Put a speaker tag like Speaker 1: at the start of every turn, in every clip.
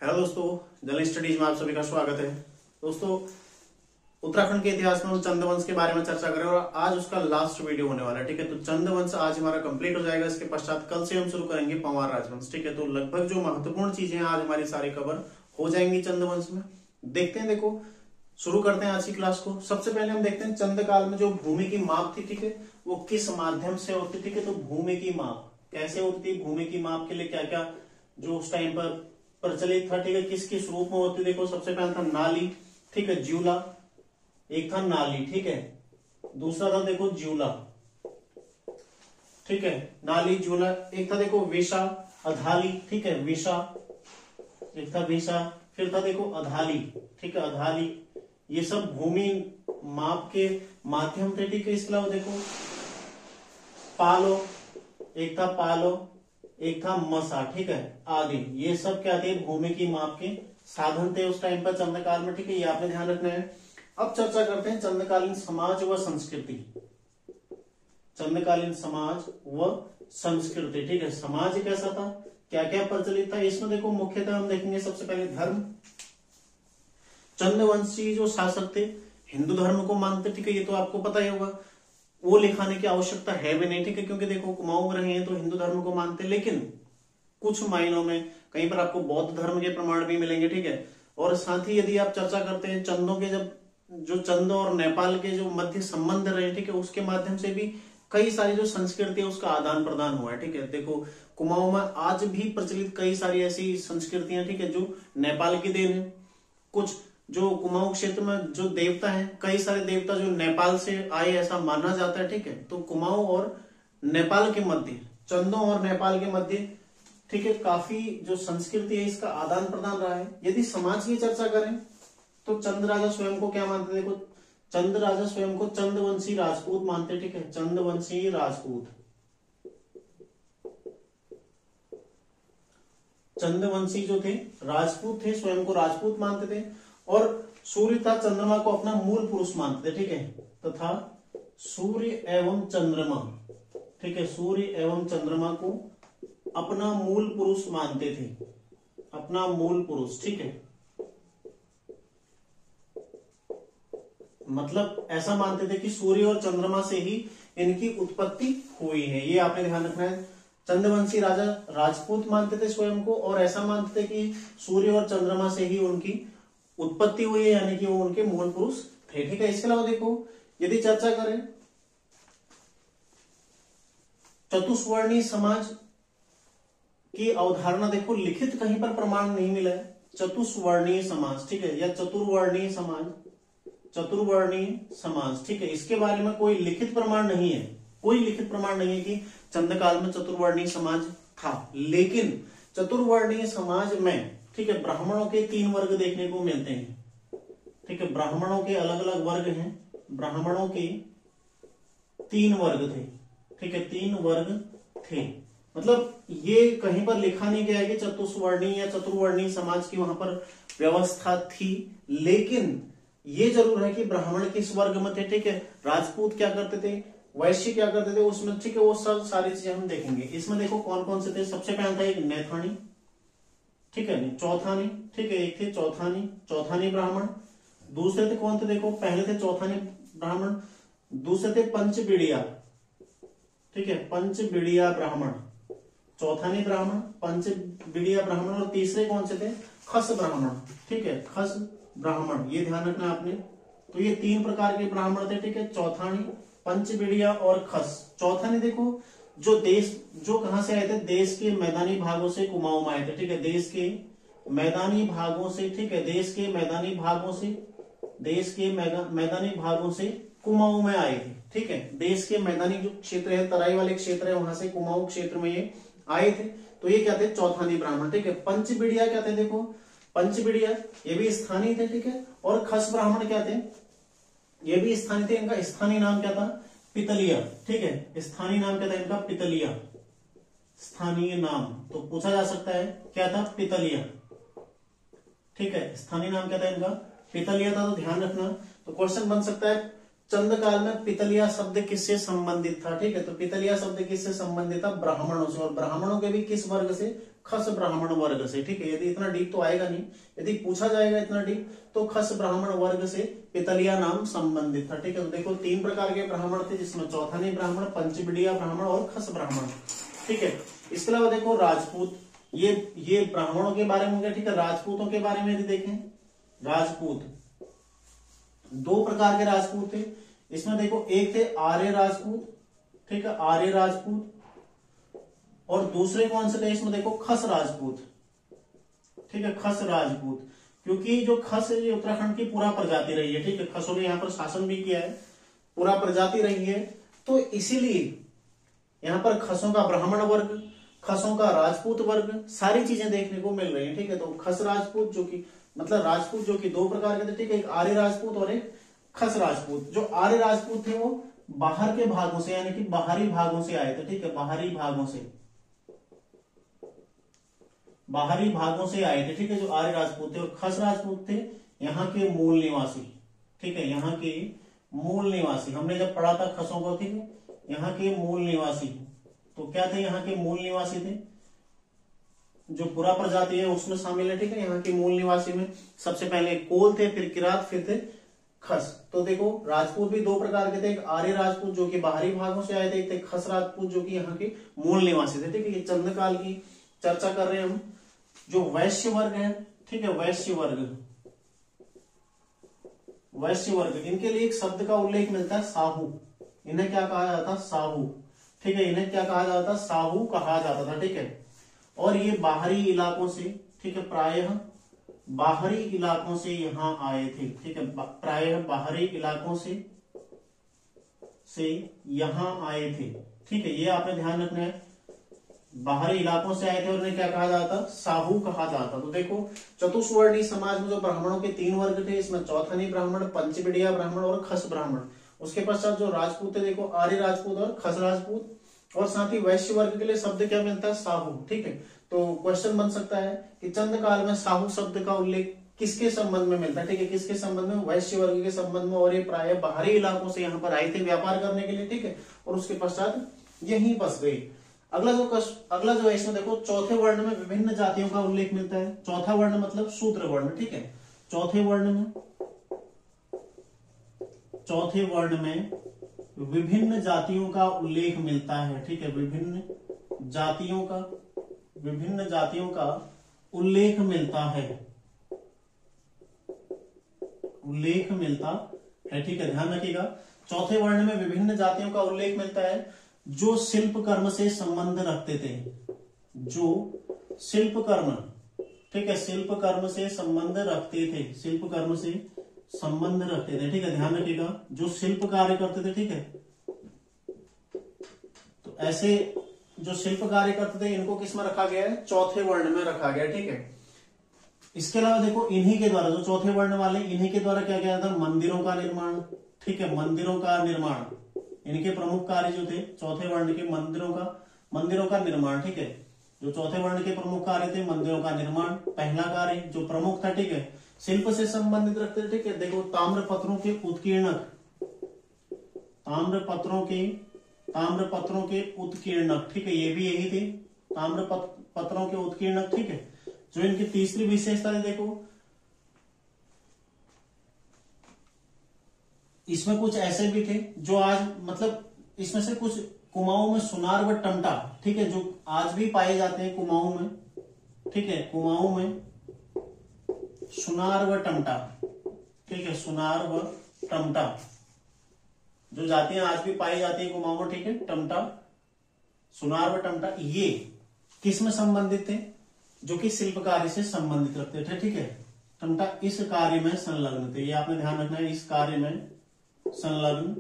Speaker 1: Hello दोस्तों, general studies में आप सभी का स्वागत है। दोस्तों, उत्तराखंड के इतिहास में हम चंद वंश के बारे में चर्चा करें और आज उसका लास्ट वीडियो होने वाला है। ठीक है, तो चंद वंश आज हमारा कंप्लीट हो जाएगा। इसके पश्चात कल से हम शुरू करेंगे पंवार राजवंश। ठीक है, तो लगभग जो महत्वपूर्ण चीजें हैं आज हमारी सारी कवर हो जाएंगी चंद वंश में। देखते हैं, देखो शुरू करते हैं आज की क्लास को। सबसे पहले हम देखते हैं चंद काल में जो भूमि की माप थी, ठीक है, वो किस माध्यम से होती थी। तो भूमि की माप कैसे होती थी, भूमि की माप के लिए क्या क्या जो उस टाइम पर प्रचलित था, ठीक है, किस किस रूप में होती। देखो सबसे पहला था नाली, ठीक है, ज्यूला, एक था नाली, ठीक है, दूसरा था देखो ज्यूला, ठीक है, नाली ज्यूला, एक था देखो वेशा अधाली, ठीक है, वेशा, एक था वेशा, फिर था देखो अधाली, ठीक है, अधाली। ये सब भूमि माप के माध्यम थे, ठीक है। इसके अलावा देखो पालो, एक था पालो, एक था मसा, ठीक है, आदि। ये सब क्या थे, भूमि की माप के साधन थे उस टाइम पर चंद्रकाल में, ठीक है, ये आपने ध्यान रखना है। अब चर्चा करते हैं चंद्रकालीन समाज व संस्कृति। चंद्रकालीन समाज व संस्कृति, ठीक है, समाज कैसा था, क्या क्या प्रचलित था। इसमें देखो मुख्यतः हम देखेंगे सबसे पहले धर्म। चंद्रवंशी जो शासक थे हिंदू धर्म को मानते, ठीक है, ये तो आपको पता ही होगा, वो लिखाने की आवश्यकता है भी नहीं, ठीक है, क्योंकि देखो कुमाऊं में रहे हैं तो हिंदू धर्म को मानते, लेकिन कुछ मायनों में कहीं पर आपको बौद्ध धर्म के प्रमाण भी मिलेंगे, ठीक है। और साथ ही यदि आप चर्चा करते हैं चंदों के, जब जो चंद और नेपाल के जो मध्य संबंध रहे, ठीक है, उसके माध्यम से भी कई सारी जो संस्कृति है उसका आदान प्रदान हुआ है, ठीक है। देखो कुमाऊं में आज भी प्रचलित कई सारी ऐसी संस्कृतियां, ठीक है, जो नेपाल की देन है। कुछ जो कुमाऊं क्षेत्र में जो देवता हैं, कई सारे देवता जो नेपाल से आए ऐसा माना जाता है, ठीक है। तो कुमाऊं और नेपाल के मध्य, चंदों और नेपाल के मध्य, ठीक है, काफी जो संस्कृति है इसका आदान प्रदान रहा है। यदि समाज की चर्चा करें तो चंद राजा स्वयं को क्या मानते, देखो चंद राजा स्वयं को चंदवंशी राजपूत मानते, ठीक है, चंदवंशी राजपूत, चंदवंशी जो थे राजपूत थे, स्वयं को राजपूत मानते थे। और सूर्य तथा चंद्रमा को अपना मूल पुरुष मानते थे, ठीक है, तथा सूर्य एवं चंद्रमा, ठीक है, सूर्य एवं चंद्रमा को अपना मूल पुरुष मानते थे, अपना मूल पुरुष, ठीक है। मतलब ऐसा मानते थे कि सूर्य और चंद्रमा से ही इनकी उत्पत्ति हुई है, ये आपने ध्यान रखना है। चंद्रवंशी राजा राजपूत मानते थे स्वयं को, और ऐसा मानते थे कि सूर्य और चंद्रमा से ही उनकी उत्पत्ति हुई है, यानी कि वो उनके मूल पुरुष थे, ठीक है। इसके अलावा देखो यदि चर्चा करें चतुष्वर्णीय समाज की अवधारणा, देखो लिखित कहीं पर प्रमाण नहीं मिला है। चतुष्वर्णीय समाज, ठीक है, या चतुर्वर्णीय समाज, चतुर्वर्णीय समाज, ठीक है, इसके बारे में कोई लिखित प्रमाण नहीं है, कोई लिखित प्रमाण नहीं है कि चंद्रकाल में चतुर्वर्णीय समाज था। लेकिन चतुर्वर्णीय समाज में, ठीक है, ब्राह्मणों के 3 वर्ग देखने को मिलते हैं, ठीक है, ब्राह्मणों के अलग अलग वर्ग हैं, ब्राह्मणों के 3 वर्ग थे, ठीक है, 3 वर्ग थे। मतलब ये कहीं पर लिखा नहीं गया है कि चतुष्वर्णीय या चतुर्वर्णीय समाज की वहां पर व्यवस्था थी, लेकिन ये जरूर है कि ब्राह्मण किस वर्ग में थे, ठीक है, राजपूत क्या करते थे, वैश्य क्या करते थे उसमें, ठीक है, वो सब सारी चीजें हम देखेंगे। इसमें देखो कौन कौन से थे। सबसे पहला था एक नैथानी, ठीक है, चौथानी, ठीक है, एक थे चौथानी, चौथानी ब्राह्मण। दूसरे थे कौन थे, देखो पहले थे चौथानी ब्राह्मण, दूसरे थे पंचबिड़िया, ठीक है, पंचबिड़िया ब्राह्मण, चौथानी ब्राह्मण, पंचबिड़िया ब्राह्मण, और तीसरे कौन से थे, खस ब्राह्मण, ठीक है, खस ब्राह्मण, ये ध्यान रखना आपने। तो ये 3 प्रकार के ब्राह्मण थे, ठीक है, चौथानी, पंचबिड़िया और खस। चौथानी देखो जो देश, जो कहां से आए थे, देश के मैदानी भागों से कुमाऊं में आए थे, ठीक है, देश के मैदानी भागों से, ठीक है, देश के मैदानी भागों से, देश के मैदानी भागों से कुमाऊं में आए थे, ठीक है, देश के मैदानी जो क्षेत्र है, तराई वाले क्षेत्र है, वहां से कुमाऊं क्षेत्र में ये आए थे। तो ये क्या थे, चौथानी ब्राह्मण, ठीक है। पंचबिड़िया क्या थे, देखो पंचबिड़िया ये भी स्थानीय थे, ठीक है, और खस ब्राह्मण क्या थे, ये भी स्थानीय थे। इनका स्थानीय नाम क्या था, पितलिया, ठीक है, स्थानीय नाम क्या था इनका, पितलिया, स्थानीय नाम तो पूछा जा सकता है क्या था, पितलिया, ठीक है, स्थानीय नाम क्या था इनका, पितलिया था। तो ध्यान रखना, तो क्वेश्चन बन सकता है चंद्रकाल में पितलिया शब्द किससे संबंधित था, ठीक है, तो पितलिया शब्द किससे संबंधित था, ब्राह्मणों से, और ब्राह्मणों के भी किस वर्ग से, खस ब्राह्मण वर्ग से, ठीक है। यदि इतना डीप तो आएगा नहीं, यदि पूछा जाएगा इतना डीप तो खस ब्राह्मण वर्ग से पितलिया नाम संबंधित था, ठीक है। तो देखो 3 प्रकार के ब्राह्मण थे, जिसमें चौथानी ब्राह्मण, पंचबिडिया ब्राह्मण और खस ब्राह्मण, ठीक है। इसके अलावा देखो राजपूत, ये ब्राह्मणों के बारे में हो गया, ठीक है। राजपूतों के बारे में यदि देखें, राजपूत 2 प्रकार के राजपूत थे। इसमें देखो एक थे आर्य राजपूत, ठीक है, आर्य राजपूत, और दूसरे कौन से थे इसमें देखो खस राजपूत, ठीक है, खस राजपूत। क्योंकि जो खस है ये उत्तराखंड की पूरा प्रजाति रही है, ठीक है। खसों ने यहाँ पर शासन भी किया है, पूरा प्रजाति रही है, तो इसीलिए यहाँ पर खसों का ब्राह्मण वर्ग, खसों का राजपूत वर्ग, सारी चीजें देखने को मिल रही है, ठीक है। तो खस राजपूत जो कि मतलब राजपूत जो कि 2 प्रकार के थे, ठीक है, एक आर्य राजपूत और एक खस राजपूत। जो आर्य राजपूत थे वो बाहर के भागों से यानी कि बाहरी भागों से आए थे, ठीक है, बाहरी भागों से आए थे, ठीक है, जो आर्य राजपूत थे। और खस राजपूत थे यहाँ के मूल निवासी, ठीक है, यहाँ के मूल निवासी। हमने जब पढ़ा था खसों को, ठीक है, यहाँ के मूल निवासी। तो क्या थे यहाँ के मूल निवासी थे, जो पूरा प्रजाति है उसमें शामिल है, ठीक है। यहाँ के मूल निवासी में सबसे पहले कोल थे, फिर किरात, फिर थे खस। तो देखो राजपूत भी 2 प्रकार के थे, एक आर्य राजपूत जो कि बाहरी भागों से आए थे, एक थे खस राजपूत जो कि यहाँ के मूल निवासी थे, ठीक है। ये चंद्रकाल की चर्चा कर रहे हैं हम। जो वैश्य वर्ग है, ठीक है, वैश्य वर्ग, इनके लिए एक शब्द का उल्लेख मिलता है साहू। इन्हें क्या कहा जाता, साहू, ठीक है, इन्हें क्या कहा जाता, साहू कहा जाता था, ठीक है। और ये बाहरी इलाकों से, ठीक है, प्रायः बाहरी इलाकों से यहाँ आए थे, ठीक है, प्रायः बाहरी इलाकों से यहाँ आए थे, ठीक है। ये आपने ध्यान रखना है, बाहरी इलाकों से आए थे और उन्हें क्या कहा जाता, साहू कहा जाता। तो देखो चतुष्वर्णी समाज में जो ब्राह्मणों के 3 वर्ग थे, इसमें चौथानी ब्राह्मण, पंचबिडिया ब्राह्मण और खस ब्राह्मण। उसके पश्चात जो राजपूत थे, देखो आर्य राजपूत और खस राजपूत। और साथ ही वैश्य वर्ग के लिए शब्द क्या मिलता है, साहू, ठीक है। तो क्वेश्चन बन सकता है कि चंद्रकाल में साहू शब्द का उल्लेख किसके संबंध में मिलता है, ठीक है, किसके संबंध में, वैश्य वर्ग के संबंध में। और ये प्राय बाहरी इलाकों से यहाँ पर आए थे व्यापार करने के लिए, ठीक है, और उसके पश्चात यहीं बस गए। अगला जो है इसमें देखो चौथे वर्ण में विभिन्न जातियों का उल्लेख मिलता है। चौथा वर्ण मतलब शूद्र वर्ण, ठीक है। चौथे वर्ण में विभिन्न जातियों का उल्लेख मिलता है, ठीक है, विभिन्न जातियों का उल्लेख मिलता है, ठीक है, ध्यान रखिएगा। चौथे वर्ण में विभिन्न जातियों का उल्लेख मिलता है जो शिल्प कर्म से संबंध रखते थे, जो शिल्प कर्म, ठीक है, शिल्प कर्म से संबंध रखते थे, ठीक है, ध्यान रखिएगा, जो शिल्प कार्य करते थे, ठीक है। तो ऐसे जो शिल्प कार्य करते थे इनको किस में रखा गया है, चौथे वर्ण में रखा गया, ठीक है। इसके अलावा देखो इन्हीं के द्वारा, जो चौथे वर्ण वाले, इन्हीं के द्वारा क्या किया था, मंदिरों का निर्माण, ठीक है, मंदिरों का निर्माण। इनके प्रमुख कार्य जो थे चौथे वर्ण के, मंदिरों का निर्माण, ठीक है। जो चौथे वर्ण के प्रमुख कार्य थे, मंदिरों का निर्माण पहला कार्य जो प्रमुख था, ठीक है। शिल्प से संबंधित रखते थे, ठीक है। देखो ताम्र पत्रों के उत्कीर्णक, ठीक है, ये भी यही थे, ताम्र पत्रों के उत्कीर्णक, ठीक है। जो इनकी तीसरी विशेषता है, देखो इसमें कुछ ऐसे भी थे जो आज मतलब इसमें से कुछ कुमाऊं में सुनार व टमटा, ठीक है, जो आज भी पाए जाते हैं कुमाऊं में, ठीक है, कुमाऊं में सुनार व टमटा, ठीक है, सुनार व टमटा जो जातियां आज भी पाई जाती है कुमाऊं में, ठीक है, टमटा, सुनार व टमटा, ये किस में संबंधित थे, जो कि शिल्प कार्य से संबंधित रखते थे, ठीक है। टमटा इस कार्य में संलग्न थे, ये आपने ध्यान रखना है, इस कार्य में संलग्न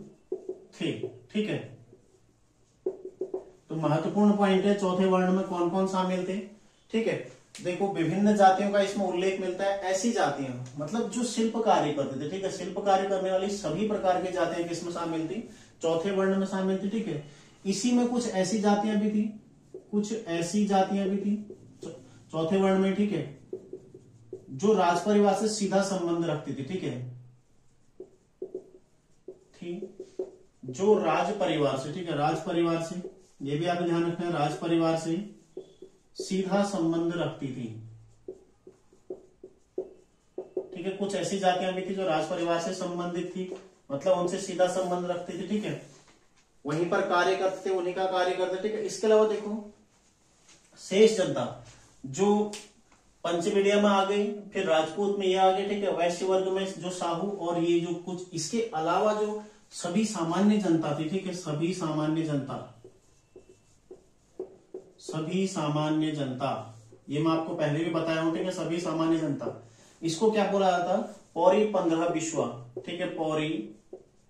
Speaker 1: थे, ठीक है। तो महत्वपूर्ण पॉइंट है, चौथे वर्ण में कौन कौन शामिल थे, ठीक है। देखो विभिन्न जातियों का इसमें उल्लेख मिलता है। ऐसी जातियां मतलब जो शिल्प कार्य करते थे, ठीक है, शिल्प कार्य करने वाली सभी प्रकार की जातियां किसमें शामिल थी, चौथे वर्ण में शामिल थी, ठीक है। इसी में कुछ ऐसी जातियां भी थी, चौथे वर्ण में, ठीक है, जो राज परिवार से सीधा संबंध रखती थी, ठीक है, जो राज परिवार से, ठीक है, राज परिवार से, ये भी आपको ध्यान रखना है, राज परिवार से सीधा संबंध रखती थी। ठीक है, कुछ ऐसी जातियां भी थी जो राज परिवार से संबंधित थी, मतलब उनसे सीधा संबंध रखती थी। ठीक है, वहीं पर कार्य करते थे, उन्हीं का कार्य करते। ठीक है, इसके अलावा देखो शेष जनता जो पंच मीडिया में आ गई, फिर राजपूत में ये आ गए। ठीक है, वैश्य वर्ग में जो साहू और ये जो कुछ, इसके अलावा जो सभी सामान्य जनता थी। ठीक है, सभी सामान्य जनता, सभी सामान्य जनता, ये मैं आपको पहले भी बताया हूं। ठीक है, सभी सामान्य जनता, इसको क्या बोला जाता? पौरी 15 विश्वा। ठीक है, पौरी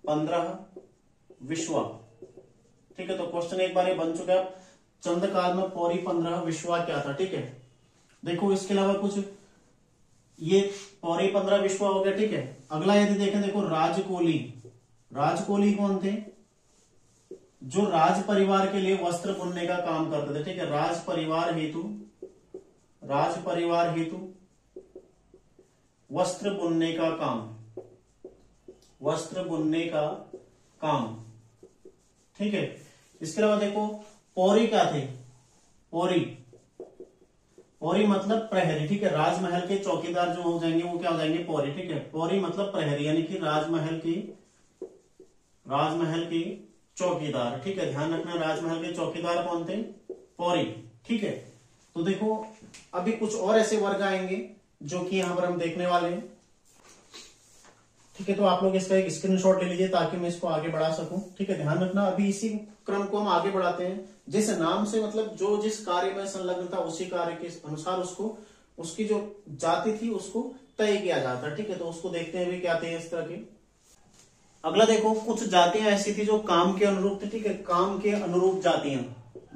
Speaker 1: 15 विश्वा। ठीक है, तो क्वेश्चन एक बार ये बन चुका है। चंद काल में पौरी 15 विश्वा क्या था? ठीक है, देखो इसके अलावा कुछ, ये पौरी 15 विश्वा हो गया। ठीक है, अगला यदि देखें, देखो राजकोली। राजकोली कौन थे? जो राज परिवार के लिए वस्त्र बुनने का काम करते थे। ठीक है, राज परिवार हेतु वस्त्र बुनने का काम, वस्त्र बुनने का काम। ठीक है, इसके अलावा देखो पौरी क्या थे? पौरी मतलब प्रहरी। ठीक है, राजमहल के चौकीदार जो हो जाएंगे वो क्या हो जाएंगे? पौरी। ठीक है, पौरी मतलब प्रहरी, यानी कि राजमहल के चौकीदार। ठीक है, ध्यान रखना, राजमहल के चौकीदार कौन थे? पौरी। ठीक है, तो देखो अभी कुछ और ऐसे वर्ग आएंगे जो कि यहां पर हम देखने वाले हैं। ठीक है, तो आप लोग इसका एक स्क्रीनशॉट ले लीजिए ताकि मैं इसको आगे बढ़ा सकूं। ठीक है, ध्यान रखना, अभी इसी क्रम को हम आगे बढ़ाते हैं। जिस नाम से, मतलब जो जिस कार्य में संलग्न था उसी कार्य के अनुसार उसको, उसकी जो जाति थी उसको तय किया जाता। ठीक है, तो उसको देखते हैं भी क्या थे इस तरह के। अगला देखो, कुछ जातियां ऐसी थी जो काम के अनुरूप थी। ठीक है, काम के अनुरूप जातियां,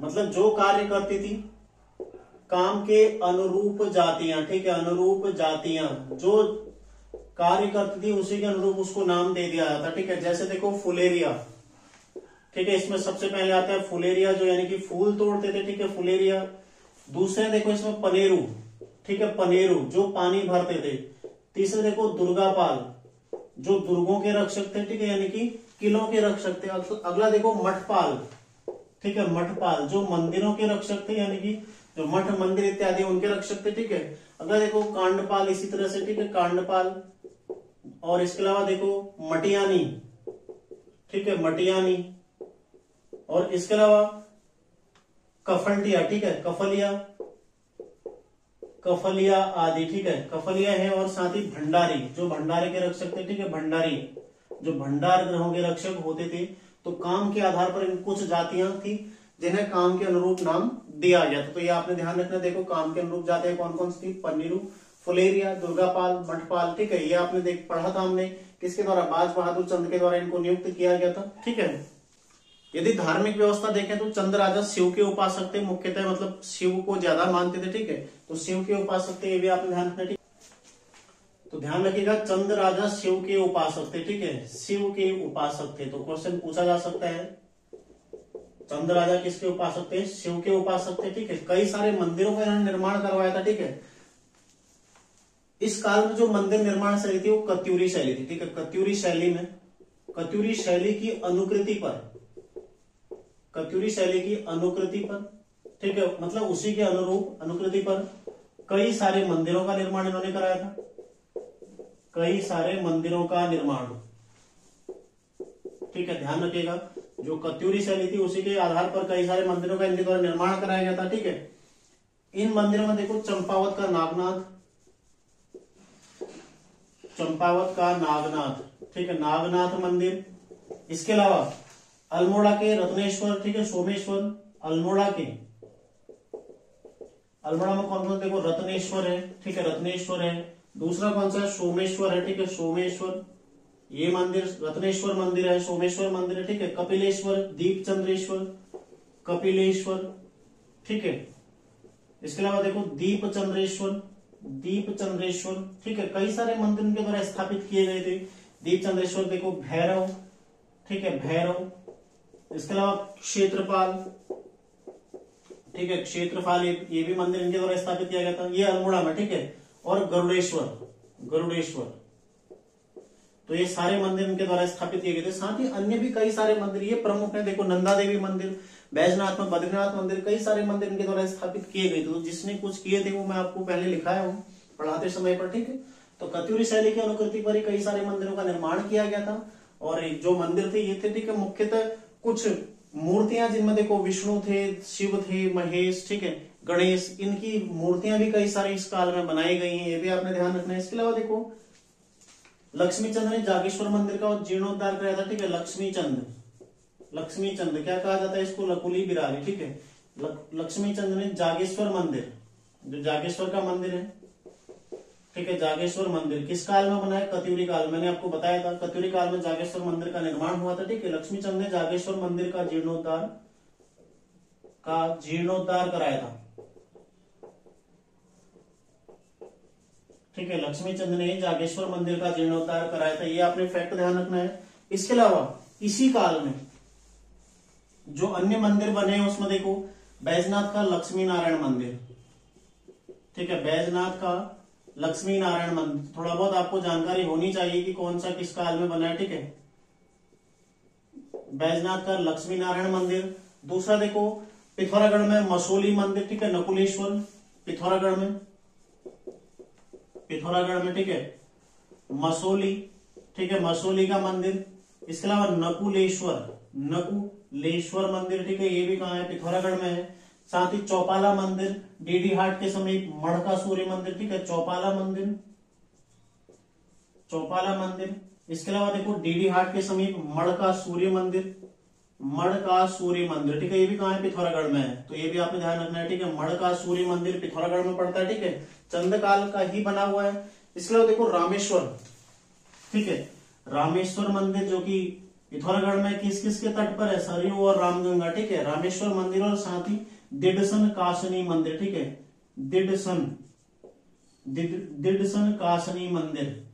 Speaker 1: मतलब जो कार्य करती थी, काम के अनुरूप जातियां। ठीक है, अनुरूप जातियां जो कार्य करती थी उसी के अनुरूप उसको नाम दे दिया जाता। ठीक है, जैसे देखो फुलेरिया। ठीक है, इसमें सबसे पहले आता है फुलेरिया, जो यानी कि फूल तोड़ते थे। ठीक है, फुलेरिया। दूसरे देखो इसमें पनेरू। ठीक है, पनेरू जो पानी भरते थे। तीसरे देखो दुर्गापाल, जो दुर्गों के रक्षक थे। ठीक है, यानी कि किलों के रक्षक थे। अगला देखो मठपाल। ठीक है, मठपाल जो मंदिरों के रक्षक थे, यानी कि जो मठ मंदिर इत्यादि उनके रक्षक थे। ठीक है, अगला देखो कांडपाल, इसी तरह से। ठीक है, कांडपाल। और इसके अलावा देखो मटियानी। ठीक है, मटियानी। और इसके अलावा कफलटिया। ठीक है, कफलिया आदि। ठीक है, कफलिया है। और साथ ही भंडारी, जो भंडारे के रक्षक थे। ठीक है, भंडारी जो भंडार ग्रहों के रक्षक होते थे। तो काम के आधार पर कुछ जातियां थी जिन्हें काम के अनुरूप नाम दिया गया था। तो ये आपने ध्यान रखना। देखो काम के अनुरूप जातियां कौन कौन सी थी? पन्नीरू, फुलेरिया, दुर्गापाल, मठपाल। ठीक है, ये आपने पढ़ा था हमने, किसके द्वारा? बाज बहादुर चंद के द्वारा इनको नियुक्त किया गया था। ठीक है, यदि धार्मिक व्यवस्था देखें तो चंद राजा शिव के उपासक थे मुख्यतः, मतलब शिव को ज्यादा मानते थे। ठीक है, तो शिव के उपासक थे, ये भी आपने ध्यान रखना। ठीक, तो ध्यान रखिएगा, चंद राजा शिव के उपासक थे। ठीक है, शिव के उपासक थे। तो क्वेश्चन पूछा जा सकता है, चंद राजा किसके उपासक थे? शिव के उपासक थे। ठीक है, कई सारे मंदिरों का इन्होंने निर्माण करवाया था। ठीक है, इस काल में जो मंदिर निर्माण शैली थी वो कत्यूरी शैली थी। ठीक है, कत्यूरी शैली में, कत्यूरी शैली की अनुकृति पर, कत्यूरी शैली की अनुकृति पर। ठीक है, मतलब उसी के अनुरूप अनुकृति पर कई सारे मंदिरों का निर्माण इन्होंने कराया था। कई सारे मंदिरों का निर्माण। ठीक है, ध्यान रखिएगा, जो कत्यूरी शैली थी उसी के आधार पर कई सारे मंदिरों का इनके द्वारा निर्माण कराया गया था। ठीक है, इन मंदिरों में देखो चंपावत का नागनाथ, चंपावत का नागनाथ। ठीक है, नागनाथ मंदिर। इसके अलावा अल्मोड़ा के रत्नेश्वर। ठीक है, सोमेश्वर। अल्मोड़ा में कौन कौन? देखो रत्नेश्वर है। ठीक है, रत्नेश्वर है। दूसरा कौन सा है? सोमेश्वर है। ठीक है, सोमेश्वर, ये मंदिर रत्नेश्वर मंदिर है, सोमेश्वर मंदिर है। ठीक है, कपिलेश्वर, दीपचंद्रेश्वर, कपिलेश्वर। ठीक है, इसके अलावा देखो दीपचंद्रेश्वर। ठीक है, कई सारे मंदिर इनके द्वारा स्थापित किए गए थे। दीपचंद्रेश्वर देखो, भैरव। ठीक है, भैरव। इसके अलावा क्षेत्रपाल। ठीक है, क्षेत्रपाल, ये भी मंदिर इनके द्वारा स्थापित किया गया था, ये अल्मोड़ा में। ठीक है, और गरुड़ेश्वर। तो ये सारे मंदिर इनके द्वारा स्थापित किए गए थे। साथ ही अन्य भी कई सारे मंदिर ये प्रमुख है। देखो नंदा देवी मंदिर, बैजनाथ में बद्रीनाथ मंदिर, कई सारे मंदिर इनके द्वारा स्थापित किए गए थे। तो जिसने कुछ किए थे वो मैं आपको पहले लिखाया हूँ पढ़ाते समय पर, ठीक है। तो कत्यूरी शैली की अनुकृति पर ही कई सारे मंदिरों का निर्माण किया गया था। और जो मंदिर थे ये थे, ठीक है, मुख्यतः कुछ मूर्तियां जिनमें देखो विष्णु थे, शिव थे, महेश, ठीक है, गणेश, इनकी मूर्तियां भी कई सारी इस काल में बनाई गई हैं, ये भी आपने ध्यान रखना है। इसके अलावा देखो लक्ष्मीचंद ने जागेश्वर मंदिर का जीर्णोद्धार कराया था, ठीक है। लक्ष्मीचंद क्या कहा जाता है इसको, लकुली बिरारी, ठीक है। लक्ष्मीचंद ने जागेश्वर मंदिर, जो जागेश्वर का मंदिर है, ठीक है, जागेश्वर मंदिर किस काल में बना है, कत्यूरी काल। मैंने आपको बताया था कत्यूरी काल में जागेश्वर मंदिर का निर्माण हुआ था, ठीक है। लक्ष्मीचंद ने जागेश्वर मंदिर का जीर्णोद्धार कराया था, ठीक है। लक्ष्मीचंद ने जागेश्वर मंदिर का जीर्णोद्धार कराया था, ये आपने फैक्ट ध्यान रखना है। इसके अलावा इसी काल में जो अन्य मंदिर बने हैं उसमें देखो बैजनाथ का लक्ष्मी नारायण मंदिर, ठीक है, बैजनाथ का लक्ष्मी नारायण मंदिर, थोड़ा बहुत आपको जानकारी होनी चाहिए कि कौन सा किस काल में बना है, ठीक है। बैजनाथ का लक्ष्मी नारायण मंदिर। दूसरा देखो पिथौरागढ़ में मसोली मंदिर, ठीक है, नकुलेश्वर, पिथौरागढ़ में, ठीक है, मसोली, ठीक है, मसोली का मंदिर। इसके अलावा नकुलेश्वर मंदिर, ठीक है, ये भी कहाँ है, पिथौरागढ़ में है। साथ ही चौपाला मंदिर डीडी हाट के समीप, मड़का सूर्य मंदिर, ठीक है, चौपाला मंदिर। इसके अलावा देखो डीडी हाट के समीप मड़का सूर्य मंदिर, ठीक है, ये भी कहाँ है, पिथौरागढ़ में है। तो ये भी आपने ध्यान रखना है, ठीक है, मड़का सूर्य मंदिर पिथौरागढ़ में पड़ता है, ठीक है, चंद्रकाल का ही बना हुआ है। इसके अलावा देखो रामेश्वर, ठीक है, रामेश्वर मंदिर जो कि पिथौरागढ़ में किस किस के तट पर है, सरयू और रामगंगा, ठीक है, रामेश्वर मंदिर। और साथ ही दिडसन कासनी मंदिर, ठीक है, दिडसन कासनी मंदिर,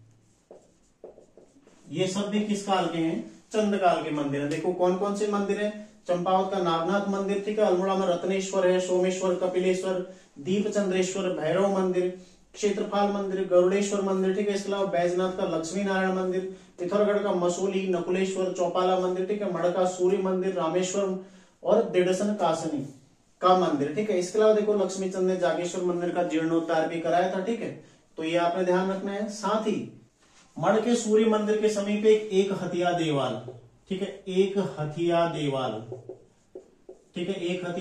Speaker 1: ये सब भी किस काल के हैं, चंद्रकाल के मंदिर है। देखो कौन कौन से मंदिर है, चंपावत का नागनाथ मंदिर, ठीक है, अल्मोड़ा में रत्नेश्वर है, सोमेश्वर, कपिलेश्वर, दीपचंद्रेश्वर, भैरव मंदिर, क्षेत्रपाल मंदिर, गरुड़ेश्वर मंदिर, ठीक है। इसके अलावा बैजनाथ का लक्ष्मी नारायण मंदिर, पिथौरागढ़ का मसूली, नकुलेश्वर, चौपाला मंदिर, ठीक है, मड़का सूर्य मंदिर, रामेश्वर और दिडसन कासनी का मंदिर, ठीक है। इसके अलावा देखो लक्ष्मीचंद ने जागेश्वर मंदिर का जीर्णोद्धार भी कराया था, ठीक है, तो ये आपने ध्यान रखना है। साथ ही मड़के सूर्य मंदिर के समीप एक हथिया देवाल, ठीक है, एक हथिया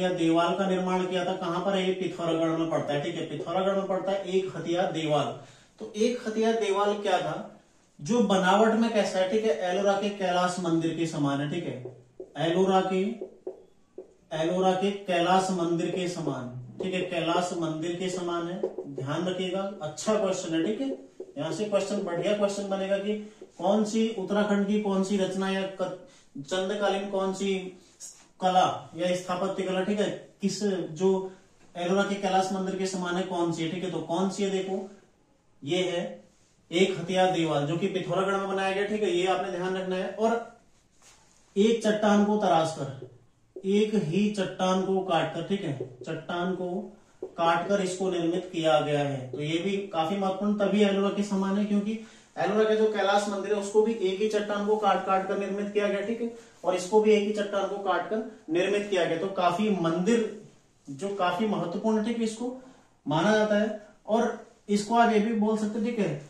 Speaker 1: देवाल का निर्माण किया था। कहां पर है, ये पिथौरागढ़ में पड़ता है, ठीक है, पिथौरागढ़ में पड़ता है एक हथिया देवाल। तो एक हथिया देवाल क्या था, जो बनावट में कैसा है, ठीक है, एलोरा के कैलाश मंदिर के समान है, ठीक है, एलोरा के कैलाश मंदिर के समान, ठीक है, कैलाश मंदिर के समान है। ध्यान रखिएगा, अच्छा क्वेश्चन है, ठीक है, यहां से क्वेश्चन बढ़िया क्वेश्चन बनेगा कि कौन सी उत्तराखंड की कौन सी रचना या चंद्रकालीन कौन सी कला या स्थापत्य कला, ठीक है, किस जो एलोरा के कैलाश मंदिर के समान है कौन सी है, ठीक है, तो कौन सी है, देखो ये है एक हथिया देवाल जो कि पिथौरागढ़ में बनाया गया, ठीक है, ये आपने ध्यान रखना है। और एक चट्टान को तराश कर, एक ही चट्टान को काटकर, ठीक है, चट्टान को काटकर इसको निर्मित किया गया है। तो ये भी काफी महत्वपूर्ण तभी एलोरा के समान है क्योंकि एलोरा का जो कैलाश मंदिर है उसको भी एक ही चट्टान को काट कर निर्मित किया गया, ठीक है, और इसको भी एक ही चट्टान को काट कर निर्मित किया गया। तो काफी मंदिर जो काफी महत्वपूर्ण, ठीक है, इसको माना जाता है। और इसको आप ये भी बोल सकते, ठीक है,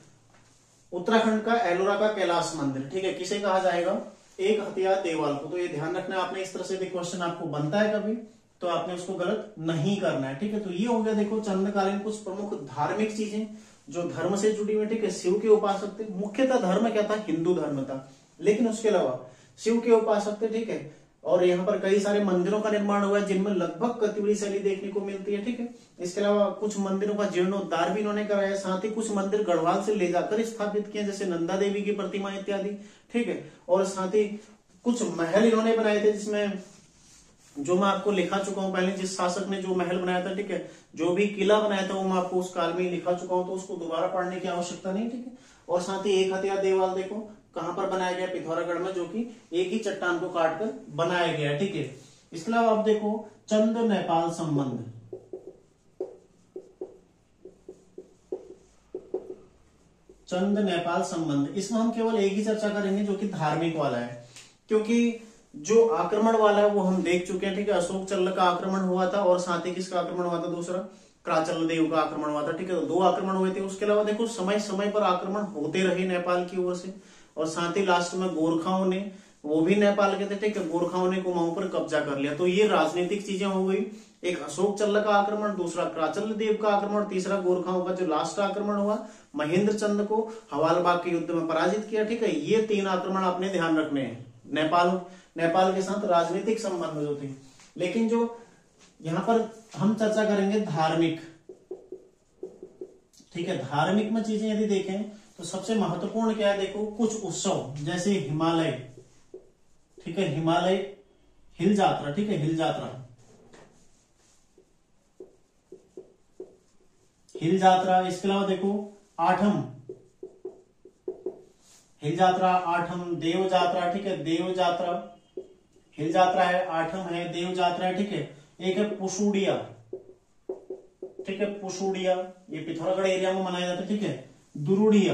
Speaker 1: उत्तराखंड का एलोरा का कैलाश मंदिर, ठीक है, किसे कहा जाएगा, एक हथिया देवाल को। तो ये ध्यान रखना है, आपने इस तरह से भी क्वेश्चन आपको बनता है कभी तो आपने उसको गलत नहीं करना है, ठीक है। तो ये हो गया देखो चंद्रकालीन कुछ प्रमुख धार्मिक चीजें जो धर्म से जुड़ी हुई, ठीक है, शिव के उपासक थे। मुख्यतः धर्म क्या था, हिंदू धर्म था, लेकिन उसके अलावा शिव के उपासक थे, ठीक है। और यहाँ पर कई सारे मंदिरों का निर्माण हुआ है जिनमें लगभग कत्यूरी शैली देखने को मिलती है, ठीक है। इसके अलावा कुछ मंदिरों का जीर्णोद्धार भी इन्होंने कराया, साथ ही कुछ मंदिर गढ़वाल से ले जाकर स्थापित किए जैसे नंदा देवी की प्रतिमा इत्यादि, ठीक है। और साथ ही कुछ महल इन्होंने बनाए थे जिसमें जो मैं आपको लिखा चुका हूं पहले, जिस शासक ने जो महल बनाया था, ठीक है, जो भी किला बनाया था वो मैं आपको उस काल में ही लिखा चुका हूं, तो उसको दोबारा पढ़ने की आवश्यकता नहीं, ठीक है। और साथ ही एक हथिया देवाल देखो कहां पर बनाया गया, पिथौरागढ़ में, जो कि एक ही चट्टान को काटकर बनाया गया, ठीक है। इसके अलावा आप देखो चंद नेपाल संबंध, चंद नेपाल संबंध, इसमें हम केवल एक ही चर्चा करेंगे जो कि धार्मिक वाला है, क्योंकि जो आक्रमण वाला है वो हम देख चुके हैं, ठीक है। अशोक चल्ल का आक्रमण हुआ था और साथ ही किसका आक्रमण हुआ था, दूसरा क्राचल देव का आक्रमण हुआ था, ठीक है। तो 2 आक्रमण हुए थे। उसके अलावा देखो समय समय पर आक्रमण होते रहे नेपाल की ओर से, और साथ ही लास्ट में गोरखाओं ने, वो भी नेपाल के थे, ठीक है, गोरखाओं ने कुमाऊं पर कब्जा कर लिया। तो ये राजनीतिक चीजें हो गई, एक अशोक चल्ल का आक्रमण, दूसरा क्राचल देव का आक्रमण, तीसरा गोरखाओं का जो लास्ट आक्रमण हुआ, महेंद्र चंद को हवालबाग के युद्ध में पराजित किया, ठीक है। ये 3 आक्रमण आपने ध्यान रखने हैं। नेपाल के साथ राजनीतिक संबंध जो थे। लेकिन जो यहां पर हम चर्चा करेंगे धार्मिक, ठीक है। धार्मिक में चीजें यदि देखें तो सबसे महत्वपूर्ण क्या है, देखो कुछ उत्सव जैसे हिमालय, ठीक है, हिमालय हिल यात्रा, ठीक है, हिल यात्रा, हिल यात्रा। इसके अलावा देखो आठम हिल यात्रा, आठम देव यात्रा, ठीक है, देव यात्रा, हिल यात्रा है, आठम है, देव यात्रा है, ठीक है। एक है पुशुडिया, ठीक है, पुशुडिया, ये पिथौरागढ़ एरिया में मनाया जाता है, ठीक है। दुरुडिया,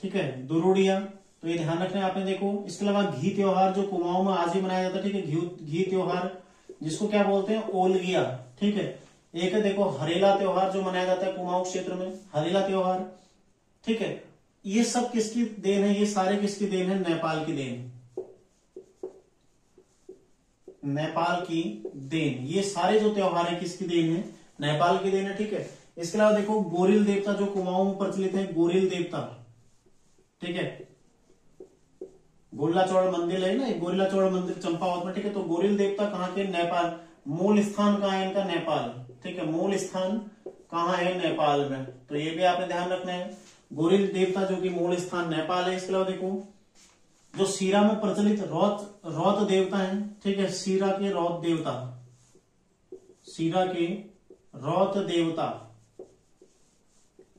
Speaker 1: ठीक है, दुरुडिया, तो ये ध्यान रखना है आपने। देखो इसके अलावा घी त्योहार जो कुमाऊं में आज ही मनाया जाता है, ठीक है, घी त्योहार जिसको क्या बोलते हैं, ओलगिया, ठीक है। एक है देखो हरेला त्योहार जो मनाया जाता है कुमाऊं क्षेत्र में, हरेला त्योहार, ठीक है। ये सब किसकी देन है, ये सारे किसकी देन है, नेपाल की देन, नेपाल की देन। ये सारे जो त्योहार है किसकी देन है, नेपाल की देन है, ठीक है। इसके अलावा देखो गोरिल देवता जो कुमाऊं में प्रचलित है, गोरिल देवता, ठीक है, गोरिल्ला चौड़ मंदिर है ना, गोरिल्ला चौड़ मंदिर चंपावत में, ठीक है। तो गोरिल देवता कहाँ के, नेपाल, मूल स्थान कहाँ है इनका, नेपाल, ठीक है, मूल स्थान कहाँ है, नेपाल में। तो ये भी आपने ध्यान रखना है, गोरिल देवता जो कि मूल स्थान नेपाल है। इसके अलावा देखो जो सीरा में प्रचलित रौत देवता है, ठीक है, सीरा के रौत देवता, सीरा के रौत देवता,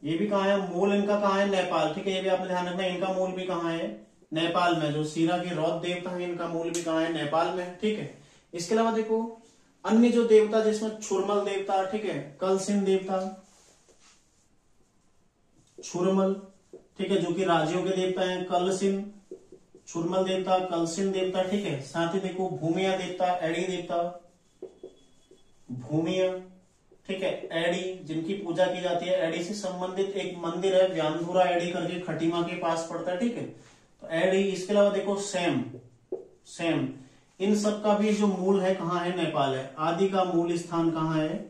Speaker 1: ये भी कहाँ है, मूल इनका कहाँ है, नेपाल, ठीक है। ये भी आपने ध्यान रखना है, इनका मूल भी कहाँ है, नेपाल में। जो सीरा के रौत देवता है इनका मूल भी कहाँ है, नेपाल में, ठीक है। इसके अलावा देखो अन्य जो देवता जिसमें छुरमल देवता, ठीक है, कलसिन देवता, छुरमल, ठीक है, जो कि राज्यों के देवता हैं, कलसिन, छुरमल देवता, कलसिन देवता, ठीक है। साथ ही देखो भूमिया देवता, एडी देवता, भूमिया, ठीक है, एडी जिनकी पूजा की जाती है। एडी से संबंधित एक मंदिर है व्यानधुरा एडी करके, खटीमा के पास पड़ता है, ठीक है, तो एडी। इसके अलावा देखो सेम, इन सब का भी जो मूल है कहाँ है, नेपाल है। आदि का मूल स्थान कहाँ है,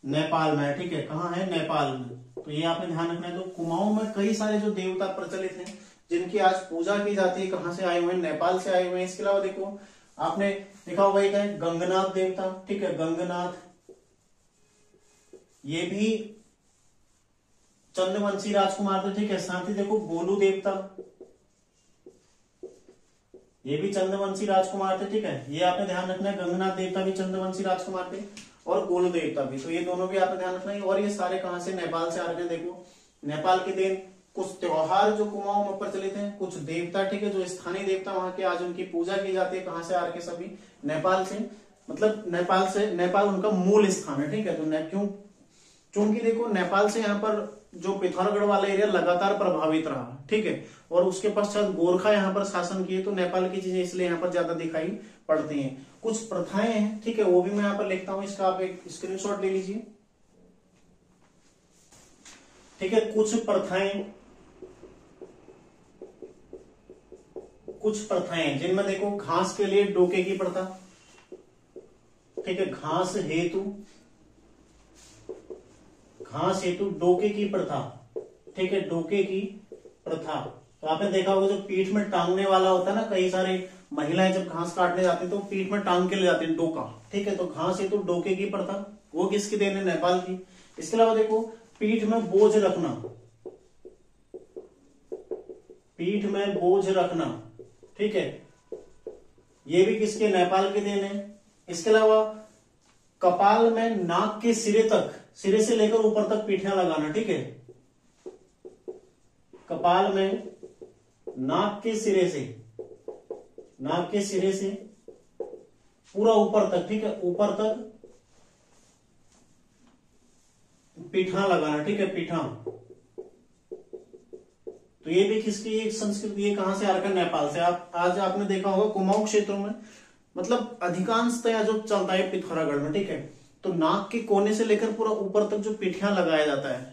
Speaker 1: नेपाल में, ठीक है, कहाँ है, नेपाल में। तो ये आपने ध्यान रखना है। तो कुमाऊं में कई सारे जो देवता प्रचलित हैं जिनकी आज पूजा की जाती है, कहां से आए हुए हैं, नेपाल से आए हुए हैं। इसके अलावा देखो आपने देखा होगा एक है गंगनाथ देवता, ठीक है, गंगनाथ, ये भी चंद्रवंशी राजकुमार थे, ठीक है। साथ ही देखो गोलू देवता, ये भी चंद्रवंशी राजकुमार थे, ठीक है, ये आपने ध्यान रखना है। गंगनाथ देवता भी चंद्रवंशी राजकुमार थे और गोलू देवता भी, तो ये दोनों भी आपने ध्यान रखना है। और ये सारे कहां से, नेपाल से आ रहे हैं। देखो नेपाल के दिन कुछ त्योहार जो कुमाऊं में प्रचलित हैं, कुछ देवता, ठीक है, जो स्थानीय देवता वहां के आज उनकी पूजा की जाती है, कहां से आ रहे सभी, नेपाल से। मतलब नेपाल उनका मूल स्थान है, ठीक है। तो क्योंकि देखो नेपाल से यहाँ पर जो पिथौरागढ़ वाला एरिया लगातार प्रभावित रहा, ठीक है, और उसके पश्चात गोरखा यहाँ पर शासन किए, तो नेपाल की चीजें इसलिए यहाँ पर ज्यादा दिखाई पड़ती हैं। कुछ प्रथाएं हैं, ठीक है, वो भी मैं यहाँ पर लिखता हूं, इसका आप एक स्क्रीनशॉट ले लीजिए, ठीक है। कुछ प्रथाएं जिनमें देखो घास के लिए डोके की प्रथा, ठीक है, घास हेतु डोके की प्रथा, ठीक है, डोके की प्रथा। तो आपने देखा होगा जो पीठ में टांगने वाला होता है ना, कई सारे महिलाएं जब घास काटने जाती है तो पीठ में टांग के ले जाती है डोका, ठीक है। तो घास हेतु डोके की प्रथा, वो किसकी देन है, नेपाल की। इसके अलावा देखो पीठ में बोझ रखना, पीठ में बोझ रखना, ठीक है, ये भी किसके, नेपाल के देन है। इसके अलावा कपाल में नाक के सिरे से लेकर ऊपर तक पीठियां लगाना, ठीक है, कपाल में नाक के सिरे से पूरा ऊपर तक, ठीक है, ऊपर तक पीठा लगाना, ठीक है, पीठा। तो ये भी किसकी एक संस्कृति, ये कहां से आ रखा है? नेपाल से। आप आज आपने देखा होगा कुमाऊं क्षेत्रों में मतलब अधिकांशतया जो चलता है पिथौरागढ़ में, ठीक है, तो नाक के कोने से लेकर पूरा ऊपर तक जो पिठिया लगाया जाता है,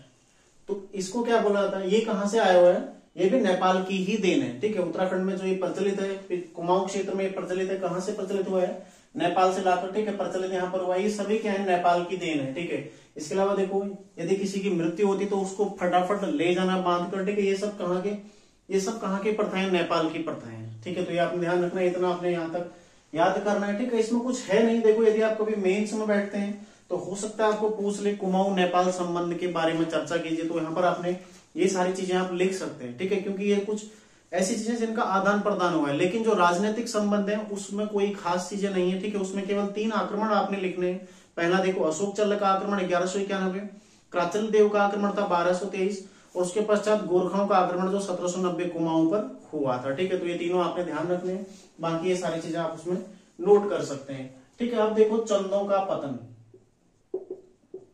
Speaker 1: तो इसको क्या बोला जाता है? ये कहां से आया हुआ है? ये भी नेपाल की ही देन है, ठीक है। उत्तराखंड में जो ये प्रचलित है, कुमाऊं क्षेत्र में प्रचलित है, कहां से प्रचलित हुआ है? नेपाल से लाकर, ठीक है, प्रचलित यहाँ पर हुआ। ये सभी क्या है? नेपाल की देन है, ठीक है। इसके अलावा देखो, यदि किसी की मृत्यु होती तो उसको फटाफट ले जाना बांध कर, ठीक है, ये सब कहाँ के प्रथाएं? नेपाल की प्रथाएं हैं, ठीक है। तो ये आपने ध्यान रखना है, इतना आपने यहाँ तक याद करना है, ठीक है। इसमें कुछ है नहीं। देखो, यदि आप कभी मेंस में बैठते हैं तो हो सकता है आपको पूछ ले कुमाऊं नेपाल संबंध के बारे में चर्चा कीजिए, तो यहाँ पर आपने ये सारी चीजें आप लिख सकते हैं, ठीक है, क्योंकि ये कुछ ऐसी चीजें जिनका आदान प्रदान हुआ है। लेकिन जो राजनीतिक संबंध है उसमें कोई खास चीजें नहीं है, ठीक है। उसमें केवल 3 आक्रमण आपने लिखने हैं। पहला देखो, अशोक चल्ल का आक्रमण 1191, क्राचल देव का आक्रमण था 1223, और उसके पश्चात गोरखाओं का आक्रमण जो 1790 कुमाऊं पर हुआ था, ठीक है। तो ये तीनों आपने ध्यान रखने हैं, बाकी ये सारी चीजें आप उसमें नोट कर सकते हैं, ठीक है। अब देखो, चंदों का पतन,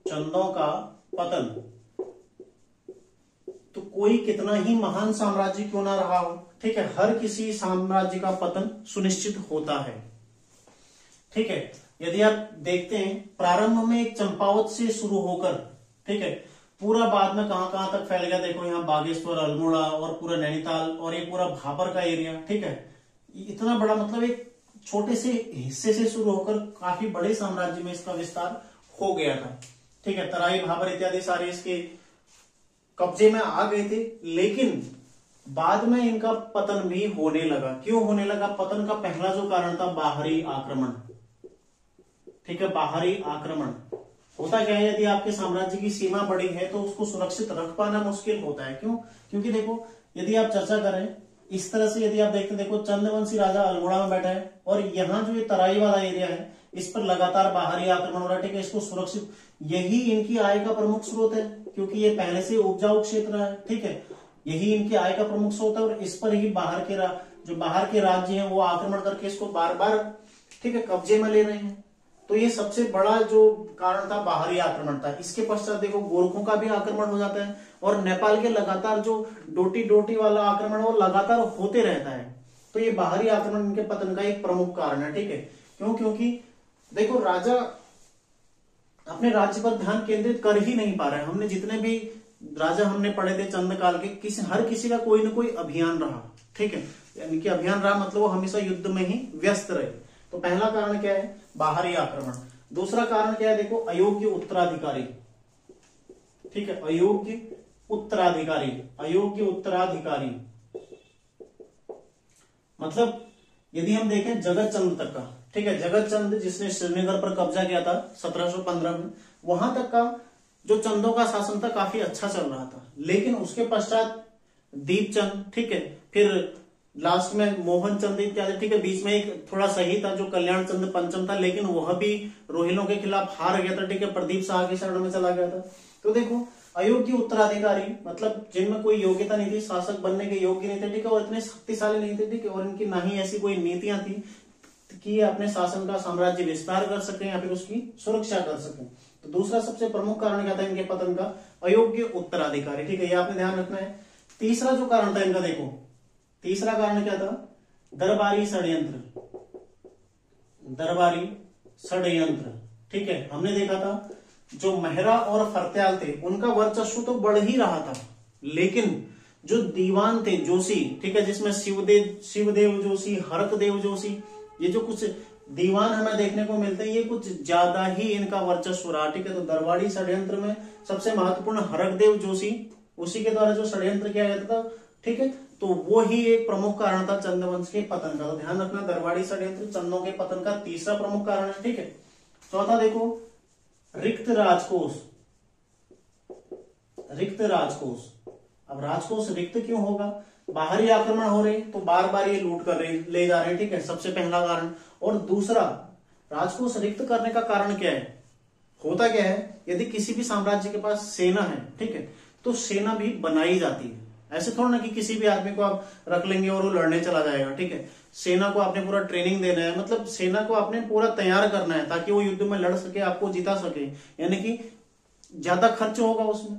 Speaker 1: चंदों का पतन, तो कोई कितना ही महान साम्राज्य क्यों ना रहा हो, ठीक है, हर किसी साम्राज्य का पतन सुनिश्चित होता है, ठीक है। यदि आप देखते हैं, प्रारंभ में एक चंपावत से शुरू होकर, ठीक है, पूरा बाद में कहां कहां तक फैल गया। देखो, यहाँ बागेश्वर, अल्मोड़ा और पूरा नैनीताल और ये पूरा भाबर का एरिया, ठीक है। इतना बड़ा, मतलब एक छोटे से हिस्से से शुरू होकर काफी बड़े साम्राज्य में इसका विस्तार हो गया था, ठीक है। तराई, भाबर इत्यादि सारे इसके कब्जे में आ गए थे, लेकिन बाद में इनका पतन भी होने लगा। क्यों होने लगा? पतन का पहला जो कारण था बाहरी आक्रमण, ठीक है, बाहरी आक्रमण। होता क्या है, यदि आपके साम्राज्य की सीमा बड़ी है तो उसको सुरक्षित रख पाना मुश्किल होता है। क्यों? क्योंकि देखो, यदि आप चर्चा करें इस तरह से, यदि आप देखते, देखो, चंद्रवंशी राजा अल्मोड़ा में बैठा है और यहाँ जो ये तराई वाला एरिया है इस पर लगातार बाहरी आक्रमण हो रहा है, ठीक है। इसको सुरक्षित, यही इनकी आय का प्रमुख स्रोत है, क्योंकि ये पहले से उपजाऊ क्षेत्र है, ठीक है। यही इनकी आय का प्रमुख स्रोत है, और इस पर ही जो बाहर के राज्य हैं वो आक्रमण करके इसको बार बार, ठीक है, कब्जे में ले रहे हैं। तो ये सबसे बड़ा जो कारण था बाहरी आक्रमण था। इसके पश्चात देखो, गोरखों का भी आक्रमण हो जाता है, और नेपाल के लगातार जो डोटी वाला आक्रमण वो लगातार होते रहता है। तो ये बाहरी आक्रमण इनके पतन का एक प्रमुख कारण है, ठीक है। क्यों? क्योंकि देखो, राजा अपने राज्य पर ध्यान केंद्रित कर ही नहीं पा रहे हैं। हमने जितने भी राजा हमने पढ़े थे चंद काल के, हर किसी का कोई ना कोई अभियान रहा, ठीक है, यानी कि अभियान रहा मतलब वो हमेशा युद्ध में ही व्यस्त रहे। तो पहला कारण क्या है? बाहरी आक्रमण। दूसरा कारण क्या है? देखो, अयोग्य उत्तराधिकारी, ठीक है, अयोग्य उत्तराधिकारी। अयोग्य उत्तराधिकारी मतलब यदि हम देखें जगत चंद तक का, ठीक है, जगत चंद जिसने श्रीनगर पर कब्जा किया था 1715 में, वहां तक का जो चंदों का शासन था काफी अच्छा चल रहा था। लेकिन उसके पश्चात दीपचंद, ठीक है, फिर लास्ट में मोहन चंद इत्यादि, ठीक है, बीच में एक थोड़ा सही था जो कल्याण चंद पंचम था, लेकिन वह भी रोहिलों के खिलाफ हार गया था, ठीक है, प्रदीप शाह के शरण में चला गया था। तो देखो, अयोग्य उत्तराधिकारी मतलब जिनमें कोई योग्यता नहीं थी, शासक बनने के योग्य नहीं थे, ठीक है, और इतने शक्तिशाली नहीं थे, ठीक है, और इनकी ना ही ऐसी कोई नीतियां थी कि अपने शासन का साम्राज्य विस्तार कर सके या फिर उसकी सुरक्षा कर सके। तो दूसरा सबसे प्रमुख कारण क्या था इनके पतन का? अयोग्य उत्तराधिकारी, ठीक है, ये आपने ध्यान रखना है। तीसरा जो कारण था इनका, देखो, तीसरा कारण क्या था? दरबारी षड्यंत्र। दरबारी षड्यंत्र, ठीक है, हमने देखा था जो मेहरा और फरत्याल थे उनका वर्चस्व तो बढ़ ही रहा था, लेकिन जो दीवान थे जोशी, ठीक है, जिसमें शिवदेव जोशी, हरकदेव जोशी, ये जो कुछ दीवान हमें देखने को मिलते हैं, ये कुछ ज्यादा ही इनका वर्चस्व रहा, ठीक है। तो दरबारी षड्यंत्र में सबसे महत्वपूर्ण हरकदेव जोशी, उसी के द्वारा जो षड्यंत्र किया गया था, ठीक है, तो वो ही एक प्रमुख कारण था चंद्रवंश के पतन का। तो ध्यान रखना, दरबारी षड्यंत्र चंदों के पतन का तीसरा प्रमुख कारण है, ठीक है। चौथा देखो, रिक्त राजकोष। रिक्त राजकोष। अब राजकोष रिक्त क्यों होगा? बाहरी आक्रमण हो रहे तो बार बार ये लूट कर रहे, ले जा रहे हैं, ठीक है, सबसे पहला कारण। और दूसरा, राजकोष रिक्त करने का कारण क्या है? होता क्या है, यदि किसी भी साम्राज्य के पास सेना है, ठीक है, तो सेना भी बनाई जाती है। ऐसे थोड़ा ना कि किसी भी आदमी को आप रख लेंगे और वो लड़ने चला जाएगा, ठीक है। सेना को आपने पूरा ट्रेनिंग देना है, मतलब सेना को आपने पूरा तैयार करना है ताकि वो युद्ध में लड़ सके, आपको जिता सके, यानी कि ज्यादा खर्च होगा उसमें,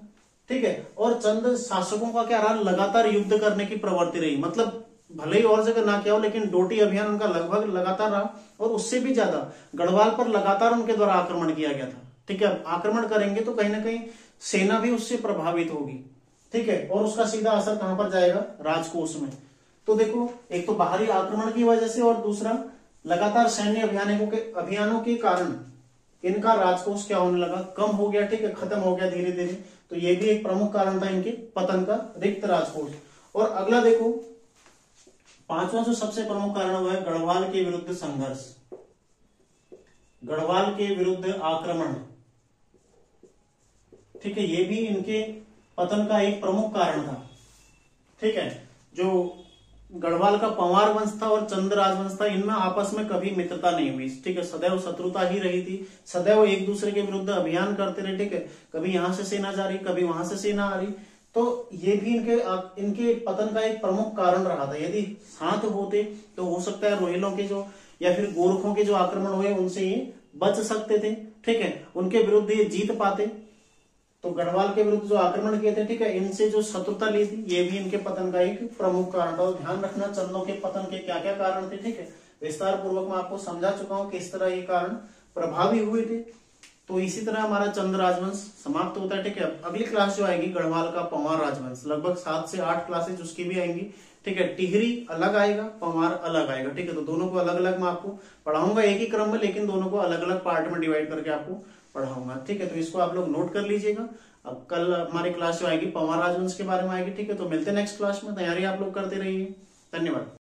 Speaker 1: ठीक है। और चंद शासकों का क्या रहा, लगातार युद्ध करने की प्रवृत्ति रही, मतलब भले ही और जगह ना किया हो लेकिन डोटी अभियान उनका लगभग लगातार रहा, और उससे भी ज्यादा गढ़वाल पर लगातार उनके द्वारा आक्रमण किया गया था। ठीक है, आक्रमण करेंगे तो कहीं ना कहीं सेना भी उससे प्रभावित होगी। ठीक है, और उसका सीधा असर कहां पर जाएगा, राजकोष में। तो देखो, एक तो बाहरी आक्रमण की वजह से, और दूसरा लगातार सैन्य अभियानों के कारण इनका राजकोष क्या होने लगा, कम हो गया। ठीक है, खत्म हो गया धीरे धीरे। तो ये भी एक प्रमुख कारण था इनके पतन का, रिक्त राजकोष। और अगला देखो, पांचवा जो सबसे प्रमुख कारण हुआ है गढ़वाल के विरुद्ध संघर्ष, गढ़वाल के विरुद्ध आक्रमण। ठीक है, ये भी इनके पतन का एक प्रमुख कारण था। ठीक है, जो गढ़वाल का पंवार वंश था और चंद राजवंश था, इनमें आपस में कभी मित्रता नहीं हुई। ठीक है, सदैव शत्रुता ही रही थी, सदैव एक दूसरे के विरुद्ध अभियान करते रहे। ठीक है, कभी यहां से सेना जा रही, कभी वहां से सेना आ रही। तो ये भी इनके पतन का एक प्रमुख कारण रहा था। यदि साथ होते तो हो सकता है रोहिलों के जो या फिर गोरखों के जो आक्रमण हुए उनसे ये बच सकते थे। ठीक है, उनके विरुद्ध ये जीत पाते। तो गढ़वाल के विरुद्ध जो आक्रमण किए थे, ठीक है, इनसे जो शत्रुता ली थी, ये भी इनके पतन का एक प्रमुख कारण था। और ध्यान रखना चंदों के पतन के क्या क्या कारण थे। ठीक है, विस्तार पूर्वक मैं आपको समझा चुका हूं किस तरह ये कारण प्रभावी हुए थे। तो इसी तरह हमारा चंद राजवंश समाप्त होता है। ठीक है, अगली क्लास जो आएगी गढ़वाल का पंवार राजवंश, लगभग 7 से 8 क्लासेज उसकी भी आएंगी। ठीक है, टिहरी अलग आएगा, पंवार अलग आएगा। ठीक है, तो दोनों को अलग अलग मैं आपको पढ़ाऊंगा एक ही क्रम में, लेकिन दोनों को अलग अलग पार्ट में डिवाइड करके आपको पढ़ाऊंगा। ठीक है, तो इसको आप लोग नोट कर लीजिएगा। अब कल हमारी क्लास जो आएगी पंवार राजवंश के बारे में आएगी। ठीक है, तो मिलते हैं नेक्स्ट क्लास में, तैयारी आप लोग करते रहिए। धन्यवाद।